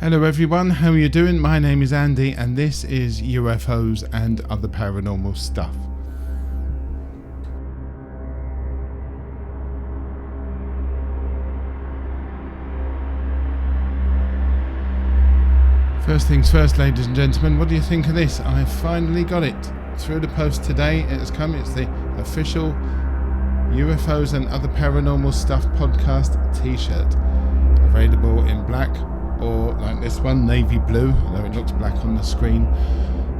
Hello everyone, how are you doing? My name is Andy and this is UFOs and other paranormal stuff. First things first, ladies and gentlemen, what do you think of this? I finally got it through the post today. It has come. It's the official UFOs and other paranormal stuff podcast t-shirt, available in black or like this one, navy blue, although it looks black on the screen.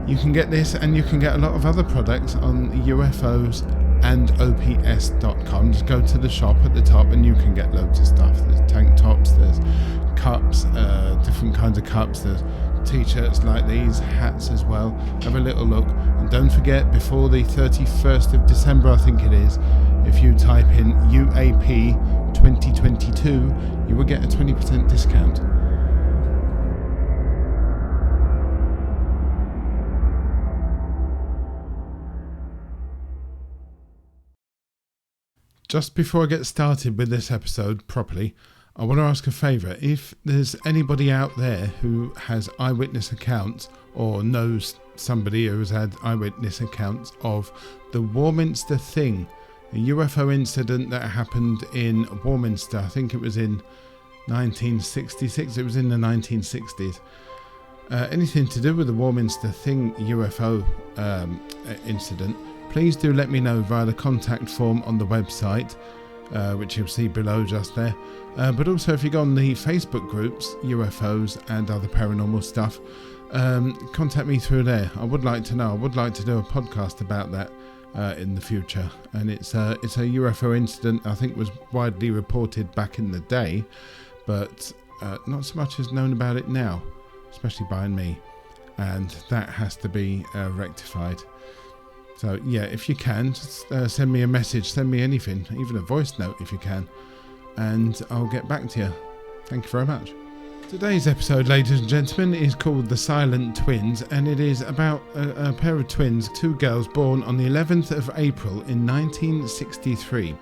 You can get this and you can get a lot of other products on UFOs and OPS.com. Just go to the shop at the top and you can get loads of stuff. There's tank tops, there's cups, different kinds of cups, there's t-shirts like these, hats as well. Have a little look and don't forget, before the 31st of December I think it is, if you type in UAP 2022 you will get a 20% discount. Just before I get started with this episode properly, I want to ask a favour. If there's anybody out there who has eyewitness accounts or knows somebody who has had eyewitness accounts of the Warminster thing, a UFO incident that happened in Warminster, I think it was in 1966, it was in the 1960s. Anything to do with the Warminster thing UFO incident, please do let me know via the contact form on the website, which you'll see below just there. But also if you go on the Facebook groups, UFOs and other paranormal stuff, contact me through there. I would like to know. I would like to do a podcast about that in the future. And it's a UFO incident I think was widely reported back in the day, but not so much is known about it now, especially by me. And that has to be rectified. So yeah, if you can, just send me a message, send me anything, even a voice note if you can, and I'll get back to you. Thank you very much. Today's episode, ladies and gentlemen, is called The Silent Twins, and it is about a pair of twins, two girls born on the 11th of April in 1963.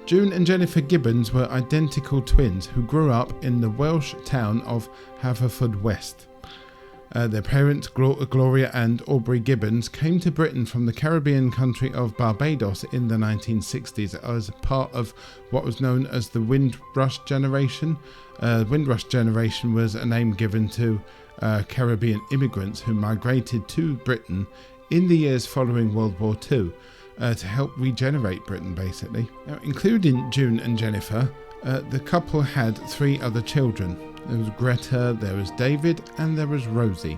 June and Jennifer Gibbons were identical twins who grew up in the Welsh town of Haverfordwest. Their parents, Gloria and Aubrey Gibbons, came to Britain from the Caribbean country of Barbados in the 1960s as part of what was known as the Windrush Generation. Windrush Generation was a name given to Caribbean immigrants who migrated to Britain in the years following World War II to help regenerate Britain, basically. Now, including June and Jennifer, the couple had 3 other children. There was Greta, there was David, and there was Rosie.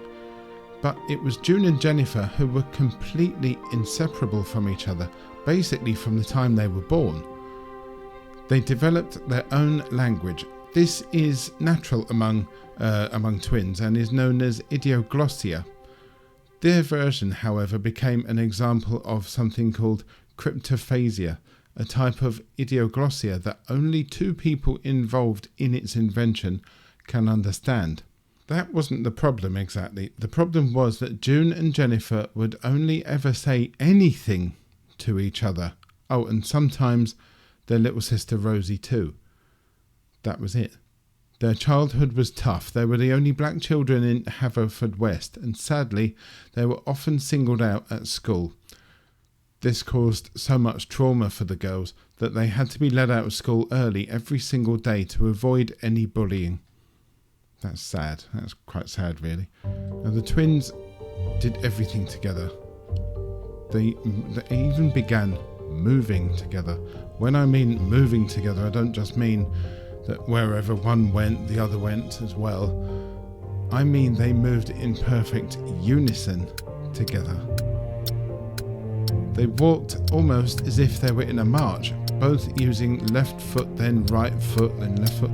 But it was June and Jennifer who were completely inseparable from each other, basically from the time they were born. They developed their own language. This is natural among twins and is known as idioglossia. Their version, however, became an example of something called cryptophasia, a type of idioglossia that only 2 people involved in its invention can understand. That wasn't the problem exactly. The problem was that June and Jennifer would only ever say anything to each other. Oh, and sometimes their little sister Rosie too. That was it. Their childhood was tough. They were the only black children in Haverfordwest, and sadly they were often singled out at school. This caused so much trauma for the girls that they had to be let out of school early every single day to avoid any bullying. That's sad. That's quite sad, really. Now, the twins did everything together. They even began moving together. When I mean moving together, I don't just mean that wherever one went, the other went as well. I mean they moved in perfect unison together. They walked almost as if they were in a march, both using left foot, then right foot, then left foot.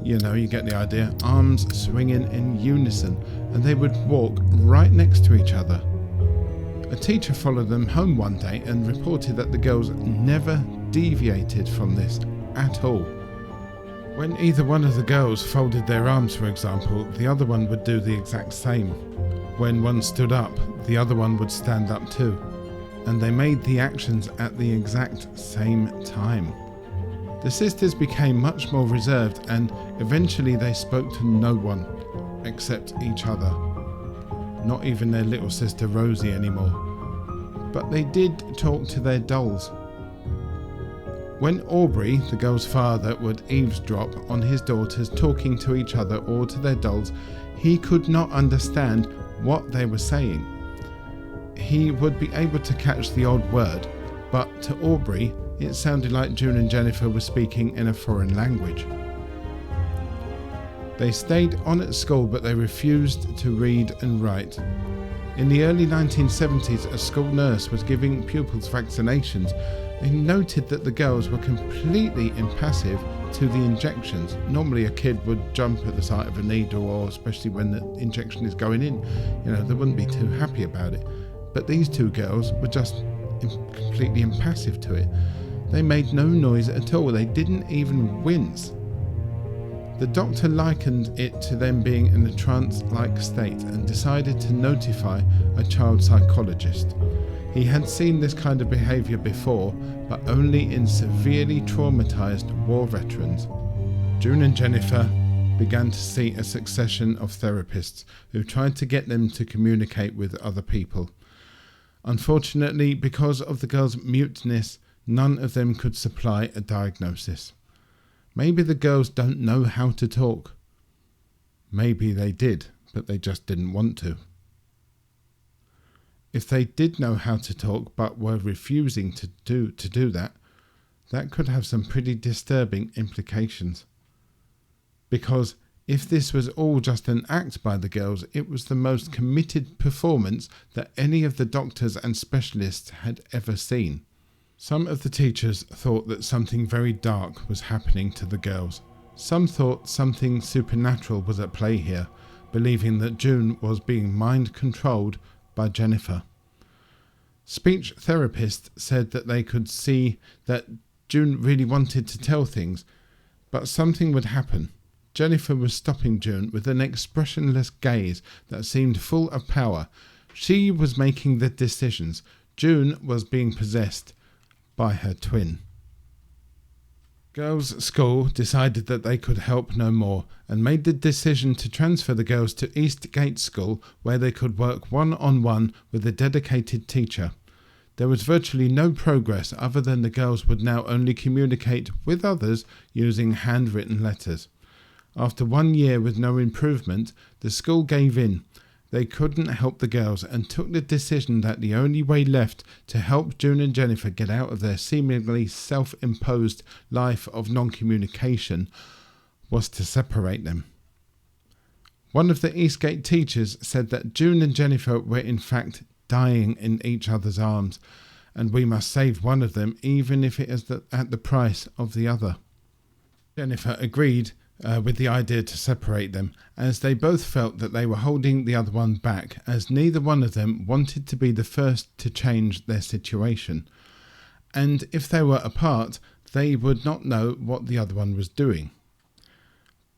You know, you get the idea. Arms swinging in unison, and they would walk right next to each other. A teacher followed them home one day and reported that the girls never deviated from this at all. When either one of the girls folded their arms, for example, the other one would do the exact same. When one stood up, the other one would stand up too. And they made the actions at the exact same time. The sisters became much more reserved and eventually they spoke to no one accept each other. Not even their little sister Rosie anymore. But they did talk to their dolls. When Aubrey, the girl's father, would eavesdrop on his daughters talking to each other or to their dolls, he could not understand what they were saying. He would be able to catch the odd word, but to Aubrey, it sounded like June and Jennifer were speaking in a foreign language. They stayed on at school, but they refused to read and write. In the early 1970s, a school nurse was giving pupils vaccinations. They noted that the girls were completely impassive to the injections. Normally a kid would jump at the sight of a needle, or especially when the injection is going in. They wouldn't be too happy about it. But these two girls were just completely impassive to it. They made no noise at all. They didn't even wince. The doctor likened it to them being in a trance-like state and decided to notify a child psychologist. He had seen this kind of behaviour before, but only in severely traumatised war veterans. June and Jennifer began to see a succession of therapists who tried to get them to communicate with other people. Unfortunately, because of the girls' muteness, none of them could supply a diagnosis. Maybe the girls don't know how to talk. Maybe they did, but they just didn't want to. If they did know how to talk but were refusing to do that, that could have some pretty disturbing implications. Because if this was all just an act by the girls, it was the most committed performance that any of the doctors and specialists had ever seen. Some of the teachers thought that something very dark was happening to the girls. Some thought something supernatural was at play here, believing that June was being mind-controlled by Jennifer. Speech therapists said that they could see that June really wanted to tell things, but something would happen. Jennifer was stopping June with an expressionless gaze that seemed full of power. She was making the decisions. June was being possessed by her twin. Girls' school decided that they could help no more and made the decision to transfer the girls to Eastgate School, where they could work one-on-one with a dedicated teacher. There was virtually no progress other than the girls would now only communicate with others using handwritten letters. After 1 year with no improvement, the school gave in. They couldn't help the girls and took the decision that the only way left to help June and Jennifer get out of their seemingly self-imposed life of non-communication was to separate them. One of the Eastgate teachers said that June and Jennifer were in fact dying in each other's arms, and we must save one of them even if it is at the price of the other. Jennifer agreed with the idea to separate them, as they both felt that they were holding the other one back, as neither one of them wanted to be the first to change their situation. And if they were apart, they would not know what the other one was doing.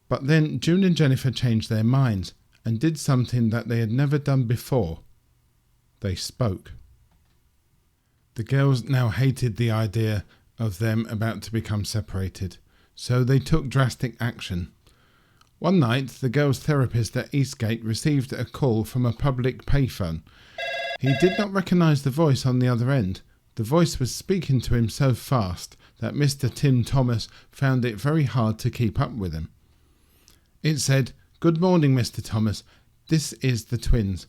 But then June and Jennifer changed their minds and did something that they had never done before. They spoke. The girls now hated the idea of them about to become separated, so they took drastic action. One night, the girls' therapist at Eastgate received a call from a public payphone. He did not recognise the voice on the other end. The voice was speaking to him so fast that Mr. Tim Thomas found it very hard to keep up with him. It said, "Good morning, Mr. Thomas. This is the twins.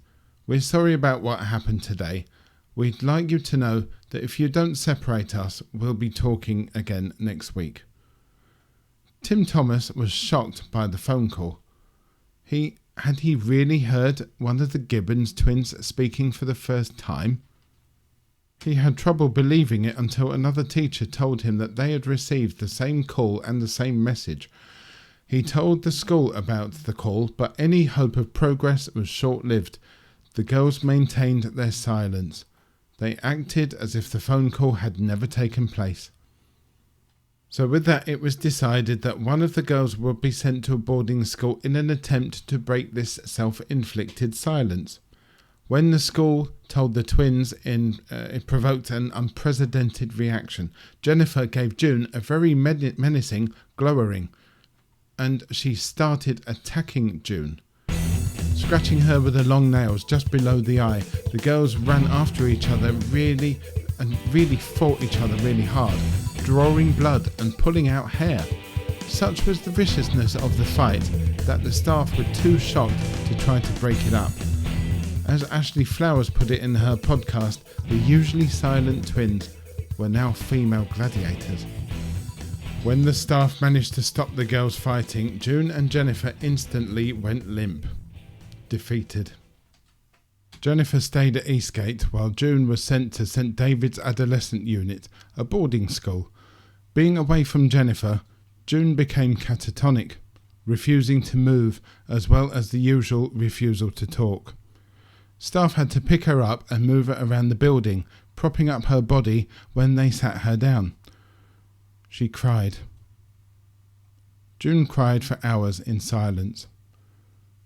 We're sorry about what happened today. We'd like you to know that if you don't separate us, we'll be talking again next week." Tim Thomas was shocked by the phone call. Had he really heard one of the Gibbons twins speaking for the first time? He had trouble believing it until another teacher told him that they had received the same call and the same message. He told the school about the call, but any hope of progress was short-lived. The girls maintained their silence. They acted as if the phone call had never taken place. So with that, it was decided that one of the girls would be sent to a boarding school in an attempt to break this self-inflicted silence. When the school told the twins, it provoked an unprecedented reaction. Jennifer gave June a very menacing glowering, and she started attacking June. scratching her with the long nails just below the eye. The girls ran after each other really fought each other really hard, drawing blood and pulling out hair. Such was the viciousness of the fight that the staff were too shocked to try to break it up. As Ashley Flowers put it in her podcast, the usually silent twins were now female gladiators. When the staff managed to stop the girls fighting, June and Jennifer instantly went limp, defeated. Jennifer stayed at Eastgate while June was sent to St David's Adolescent Unit, a boarding school. Being away from Jennifer, June became catatonic, refusing to move as well as the usual refusal to talk. Staff had to pick her up and move her around the building, propping up her body when they sat her down. She cried. June cried for hours in silence.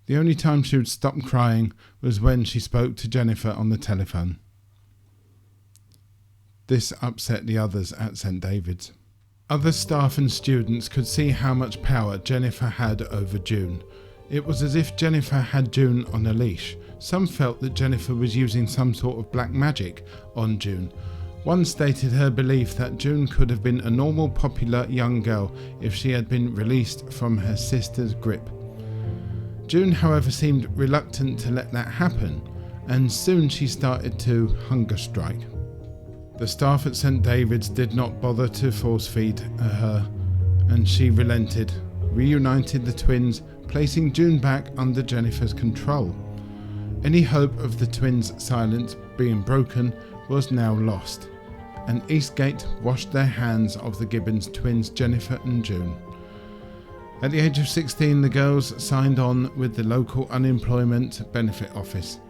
The only time she would stop crying was when she spoke to Jennifer on the telephone. This upset the others at St David's. Other staff and students could see how much power Jennifer had over June. It was as if Jennifer had June on a leash. Some felt that Jennifer was using some sort of black magic on June. One stated her belief that June could have been a normal, popular young girl if she had been released from her sister's grip. June, however, seemed reluctant to let that happen, and soon she started to hunger strike. The staff at St David's did not bother to force feed her, and she relented, reunited the twins, placing June back under Jennifer's control. Any hope of the twins' silence being broken was now lost, and Eastgate washed their hands of the Gibbons twins, Jennifer and June. At the age of 16, the girls signed on with the local unemployment benefit office.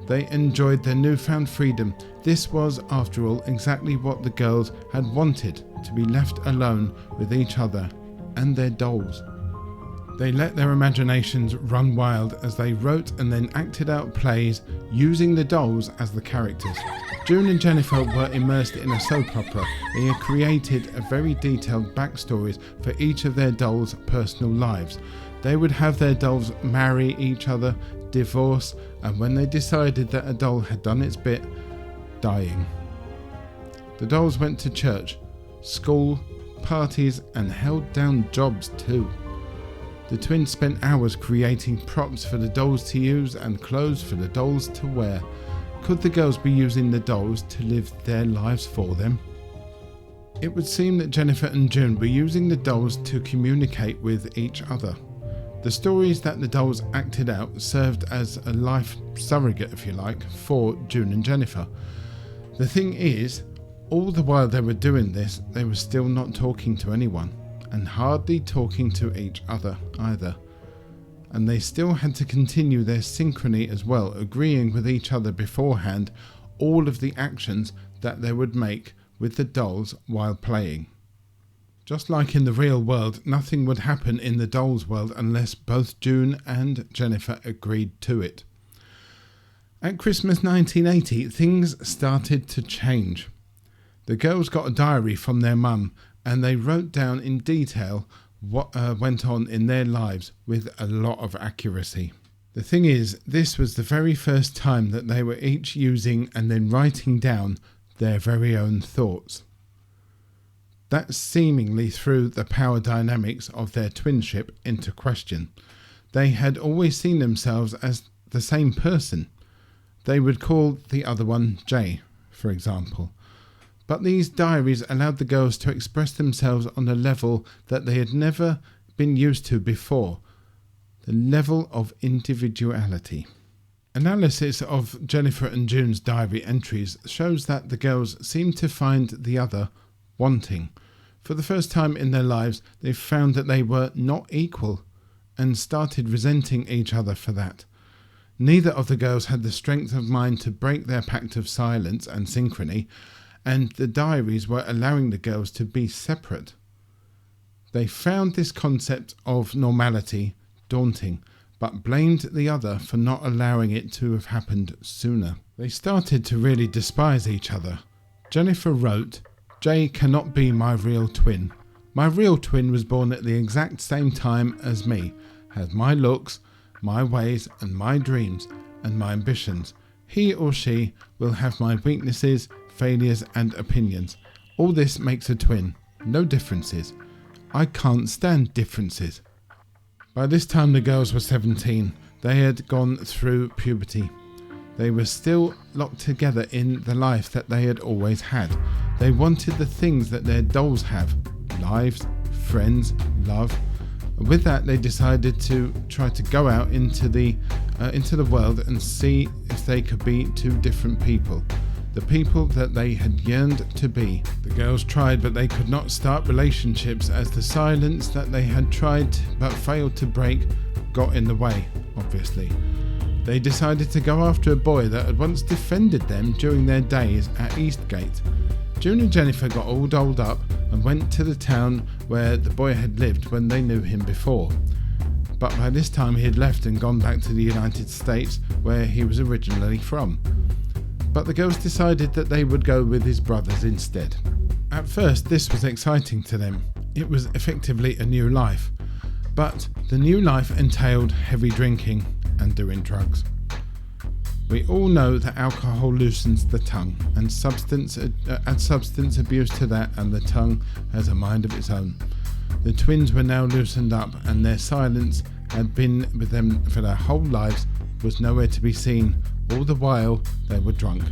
They enjoyed their newfound freedom. This was, after all, exactly what the girls had wanted, to be left alone with each other and their dolls. They let their imaginations run wild as they wrote and then acted out plays using the dolls as the characters. June and Jennifer were immersed in a soap opera. They had created a very detailed backstories for each of their dolls' personal lives. They would have their dolls marry each other, divorce, and when they decided that a doll had done its bit, dying. The dolls went to church, school, parties, and held down jobs too. The twins spent hours creating props for the dolls to use and clothes for the dolls to wear. Could the girls be using the dolls to live their lives for them? It would seem that Jennifer and June were using the dolls to communicate with each other. The stories that the dolls acted out served as a life surrogate, if you like, for June and Jennifer. The thing is, all the while they were doing this, they were still not talking to anyone, and hardly talking to each other either. And they still had to continue their synchrony as well, agreeing with each other beforehand all of the actions that they would make with the dolls while playing. Just like in the real world, nothing would happen in the dolls' world unless both June and Jennifer agreed to it. At Christmas 1980, things started to change. The girls got a diary from their mum, and they wrote down in detail what went on in their lives with a lot of accuracy. The thing is, this was the very first time that they were each using and then writing down their very own thoughts. That seemingly threw the power dynamics of their twinship into question. They had always seen themselves as the same person. They would call the other one Jay, for example. But these diaries allowed the girls to express themselves on a level that they had never been used to before, the level of individuality. Analysis of Jennifer and June's diary entries shows that the girls seemed to find the other wanting. For the first time in their lives, they found that they were not equal and started resenting each other for that. Neither of the girls had the strength of mind to break their pact of silence and synchrony, and the diaries were allowing the girls to be separate. They found this concept of normality daunting, but blamed the other for not allowing it to have happened sooner. They started to really despise each other. Jennifer wrote, "Jay cannot be my real twin. My real twin was born at the exact same time as me, has my looks, my ways and my dreams and my ambitions. He or she will have my weaknesses, failures and opinions. All this makes a twin. No differences. I can't stand differences. By this time the girls were 17. They had gone through puberty. They were still locked together in the life that they had always had. They wanted the things that their dolls have: lives, friends, love. With that, they decided to try to go out into the world and see if they could be two different people. The people that they had yearned to be. The girls tried, but they could not start relationships as the silence that they had tried but failed to break got in the way, obviously. They decided to go after a boy that had once defended them during their days at Eastgate. June and Jennifer got all dolled up and went to the town where the boy had lived when they knew him before. But by this time he had left and gone back to the United States, where he was originally from. But the girls decided that they would go with his brothers instead. At first this was exciting to them. It was effectively a new life. But the new life entailed heavy drinking and doing drugs. We all know that alcohol loosens the tongue, and add substance abuse to that and the tongue has a mind of its own. The twins were now loosened up, and their silence had been with them for their whole lives was nowhere to be seen. All the while they were drunk.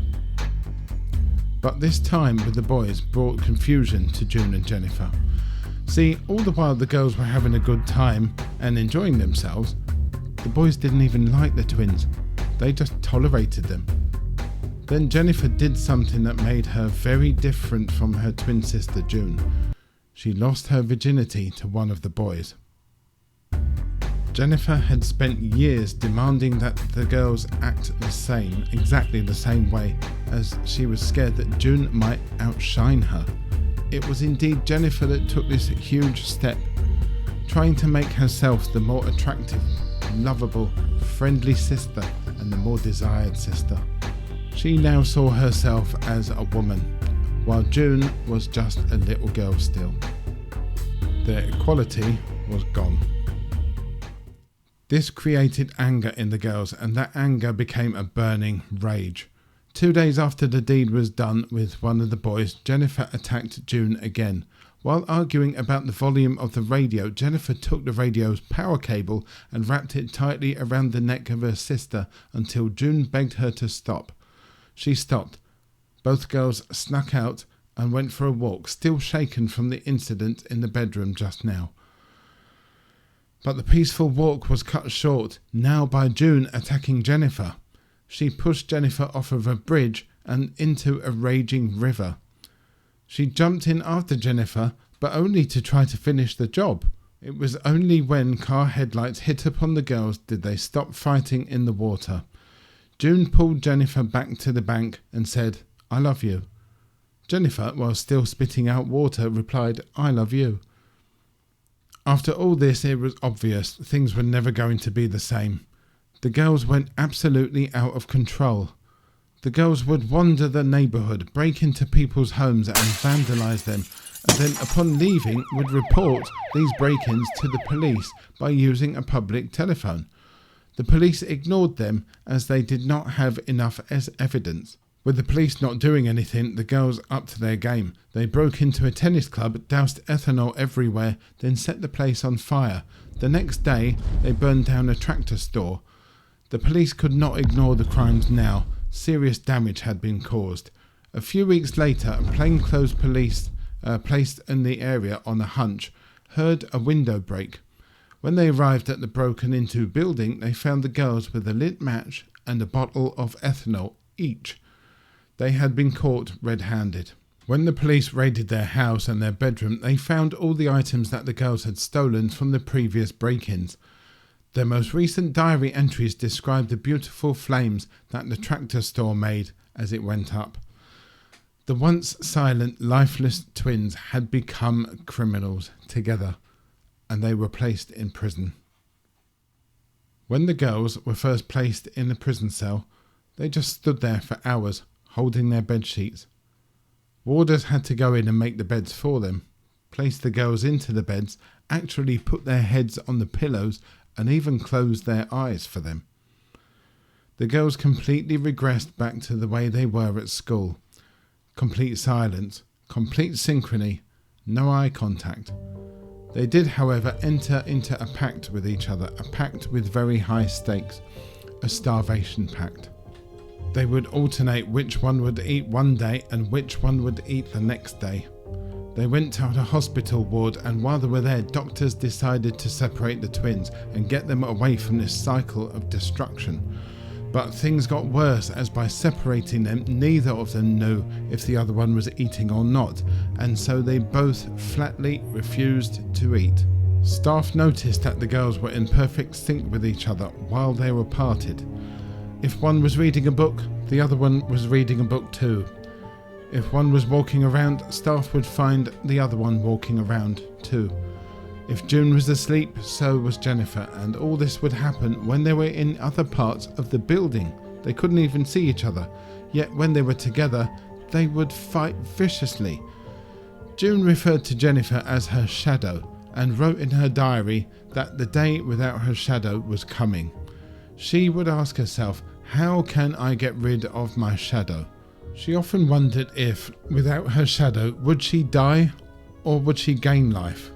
But this time with the boys brought confusion to June and Jennifer. See, all the while the girls were having a good time and enjoying themselves, the boys didn't even like the twins. They just tolerated them. Then Jennifer did something that made her very different from her twin sister June. She lost her virginity to one of the boys. Jennifer had spent years demanding that the girls act exactly the same way, as she was scared that June might outshine her. It was indeed Jennifer that took this huge step, trying to make herself the more attractive, lovable, friendly sister and the more desired sister. She now saw herself as a woman, while June was just a little girl still. Their equality was gone. This created anger in the girls, and that anger became a burning rage. 2 days after the deed was done with one of the boys, Jennifer attacked June again. While arguing about the volume of the radio, Jennifer took the radio's power cable and wrapped it tightly around the neck of her sister until June begged her to stop. She stopped. Both girls snuck out and went for a walk, still shaken from the incident in the bedroom just now. But the peaceful walk was cut short, now by June attacking Jennifer. She pushed Jennifer off of a bridge and into a raging river. She jumped in after Jennifer, but only to try to finish the job. It was only when car headlights hit upon the girls did they stop fighting in the water. June pulled Jennifer back to the bank and said, "I love you." Jennifer, while still spitting out water, replied, "I love you." After all this, it was obvious things were never going to be the same. The girls went absolutely out of control. The girls would wander the neighbourhood, break into people's homes and vandalise them, and then upon leaving would report these break-ins to the police by using a public telephone. The police ignored them as they did not have enough evidence. With the police not doing anything, the girls upped their game. They broke into a tennis club, doused ethanol everywhere, then set the place on fire. The next day, they burned down a tractor store. The police could not ignore the crimes now. Serious damage had been caused. A few weeks later, plainclothes police placed in the area on a hunch heard a window break. When they arrived at the broken-into building, they found the girls with a lit match and a bottle of ethanol each. They had been caught red-handed. When the police raided their house and their bedroom, they found all the items that the girls had stolen from the previous break-ins. Their most recent diary entries described the beautiful flames that the tractor store made as it went up. The once silent, lifeless twins had become criminals together, and they were placed in prison. When the girls were first placed in the prison cell, they just stood there for hours, holding their bed sheets. Warders had to go in and make the beds for them, place the girls into the beds, actually put their heads on the pillows and even closed their eyes for them. The girls completely regressed back to the way they were at school. Complete silence, complete synchrony, no eye contact. They did, however, enter into a pact with each other, a pact with very high stakes, a starvation pact. They would alternate which one would eat one day and which one would eat the next day. They went to a hospital ward, and while they were there, doctors decided to separate the twins and get them away from this cycle of destruction. But things got worse, as by separating them, neither of them knew if the other one was eating or not, and so they both flatly refused to eat. Staff noticed that the girls were in perfect sync with each other while they were parted. If one was reading a book, the other one was reading a book too. If one was walking around, staff would find the other one walking around too. If June was asleep, so was Jennifer, and all this would happen when they were in other parts of the building. They couldn't even see each other, yet when they were together, they would fight viciously. June referred to Jennifer as her shadow, and wrote in her diary that the day without her shadow was coming. She would ask herself, how can I get rid of my shadow? She often wondered if, without her shadow, would she die or would she gain life?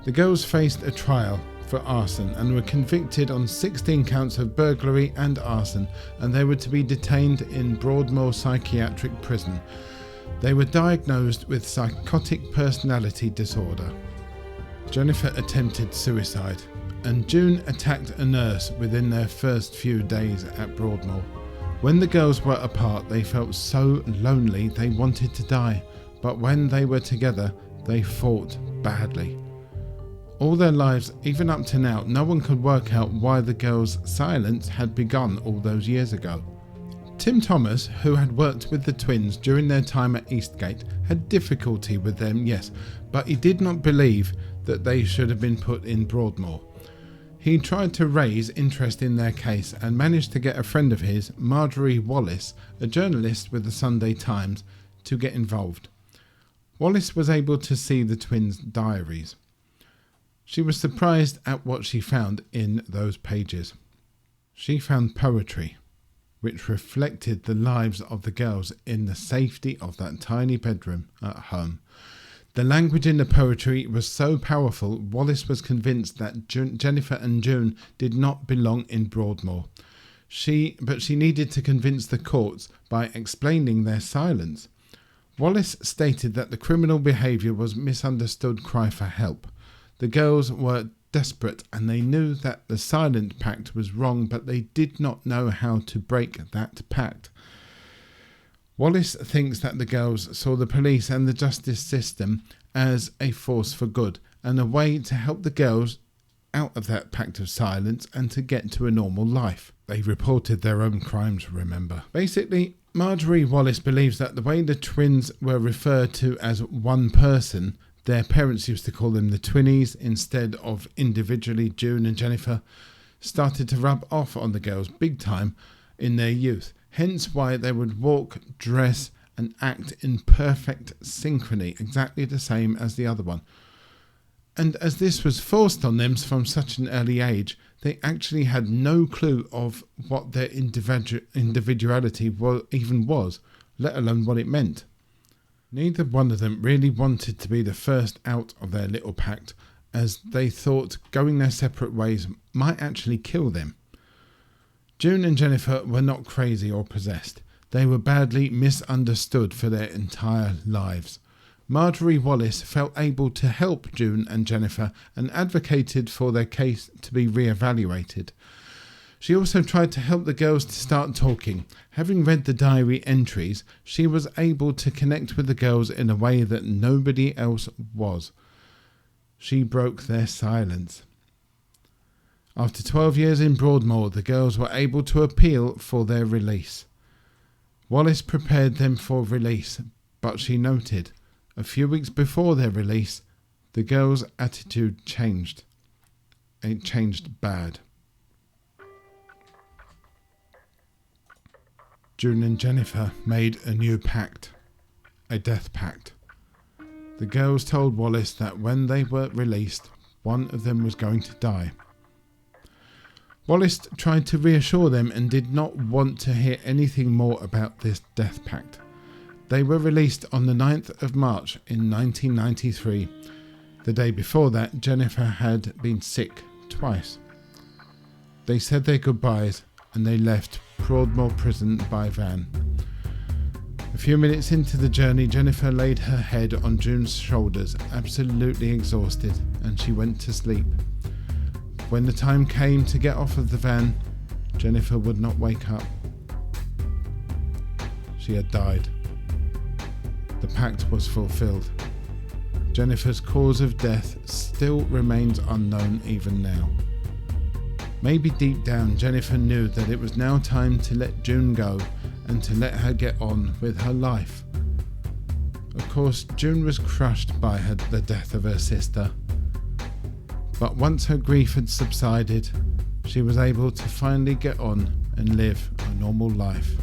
The girls faced a trial for arson and were convicted on 16 counts of burglary and arson, and they were to be detained in Broadmoor Psychiatric Prison. They were diagnosed with psychotic personality disorder. Jennifer attempted suicide, and June attacked a nurse within their first few days at Broadmoor. When the girls were apart, they felt so lonely they wanted to die, but when they were together, they fought badly. All their lives, even up to now, no one could work out why the girls' silence had begun all those years ago. Tim Thomas, who had worked with the twins during their time at Eastgate, had difficulty with them, yes, but he did not believe that they should have been put in Broadmoor. He tried to raise interest in their case and managed to get a friend of his, Marjorie Wallace, a journalist with the Sunday Times, to get involved. Wallace was able to see the twins' diaries. She was surprised at what she found in those pages. She found poetry, which reflected the lives of the girls in the safety of that tiny bedroom at home. The language in the poetry was so powerful, Wallace was convinced that Jennifer and June did not belong in Broadmoor. But she needed to convince the courts by explaining their silence. Wallace stated that the criminal behaviour was misunderstood cry for help. The girls were desperate and they knew that the silent pact was wrong, but they did not know how to break that pact. Wallace thinks that the girls saw the police and the justice system as a force for good and a way to help the girls out of that pact of silence and to get to a normal life. They reported their own crimes, remember. Basically, Marjorie Wallace believes that the way the twins were referred to as one person, their parents used to call them the twinnies instead of individually June and Jennifer, started to rub off on the girls big time in their youth. Hence why they would walk, dress and act in perfect synchrony, exactly the same as the other one. And as this was forced on them from such an early age, they actually had no clue of what their individuality even was, let alone what it meant. Neither one of them really wanted to be the first out of their little pact, as they thought going their separate ways might actually kill them. June and Jennifer were not crazy or possessed. They were badly misunderstood for their entire lives. Marjorie Wallace felt able to help June and Jennifer and advocated for their case to be re-evaluated. She also tried to help the girls to start talking. Having read the diary entries, she was able to connect with the girls in a way that nobody else was. She broke their silence. After 12 years in Broadmoor, the girls were able to appeal for their release. Wallace prepared them for release, but she noted, a few weeks before their release, the girls' attitude changed. It changed bad. June and Jennifer made a new pact, a death pact. The girls told Wallace that when they were released, one of them was going to die. Wallace tried to reassure them and did not want to hear anything more about this death pact. They were released on the 9th of March in 1993. The day before that, Jennifer had been sick twice. They said their goodbyes and they left Broadmoor Prison by van. A few minutes into the journey, Jennifer laid her head on June's shoulders, absolutely exhausted, and she went to sleep. When the time came to get off of the van, Jennifer would not wake up. She had died. The pact was fulfilled. Jennifer's cause of death still remains unknown even now. Maybe deep down, Jennifer knew that it was now time to let June go and to let her get on with her life. Of course, June was crushed by the death of her sister. But once her grief had subsided, she was able to finally get on and live a normal life.